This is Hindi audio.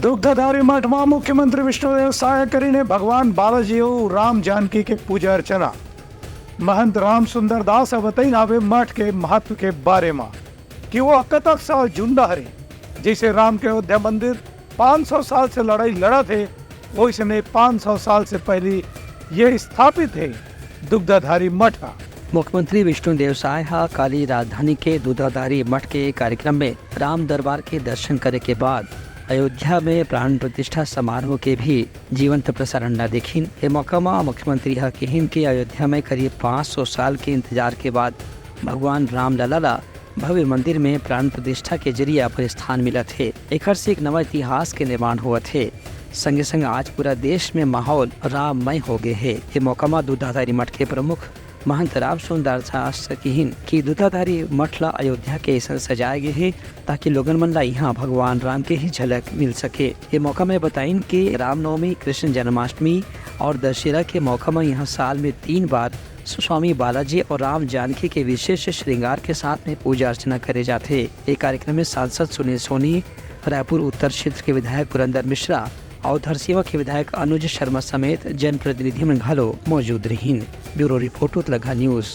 દુગ્ધધારી મઠમાં મુખ્યમંત્રી વિષ્ણુદેવ સાય કરીને ભગવાન બાલાજીઓ રામ जानकी के पूजा अर्चना। महंत राम सुंदर दास बताइए मठ के महत्व के बारे में कि वो 71 साल जिंदा है। जैसे राम के अयोध्या मंदिर 500 साल से लड़ाई लड़ा थे, वैसे में 500 साल से पहले ये स्थापित है दुग्धधारी मठ। मुख्यमंत्री विष्णुदेव साय काली राजधानी के दुग्धधारी मठ के कार्यक्रम में राम दरबार के दर्शन करने के बाद अयोध्या में प्राण प्रतिष्ठा समारोह के भी जीवंत प्रसारण न देखिन। ये मौका में मुख्यमंत्री कहन कि अयोध्या में करीब 500 साल के इंतजार के बाद भगवान राम लला भव्य मंदिर में प्राण प्रतिष्ठा के जरिए अपन स्थान मिला थे। एक से एक नवा इतिहास के निर्माण हुआ थे। संगे संग आज पूरा देश में माहौल राममय हो गए है। ये मौका में दुग्धधारी मठ के प्रमुख महंत राम सुंदर दास कहन कि दुग्धधारी मठ ला अयोध्या के ऐसा सजाए गए है ताकि लोगन मन ला यहाँ भगवान राम के ही झलक मिल सके। ये मौका में बताइन कि रामनवमी, कृष्ण जन्माष्टमी और दशहरा के मौका में यहाँ साल में 3 बार स्वामी बालाजी और राम जानकी के विशेष श्रृंगार के साथ में पूजा अर्चना करे जाते। एक कार्यक्रम में सांसद सुनील सोनी, रायपुर उत्तर क्षेत्र के विधायक पुरंदर मिश्रा और धरसीवा के विधायक अनुज शर्मा समेत जनप्रतिनिधि घलो मौजूद रहीन। ब्यूरो रिपोर्ट उत्तलघा न्यूज।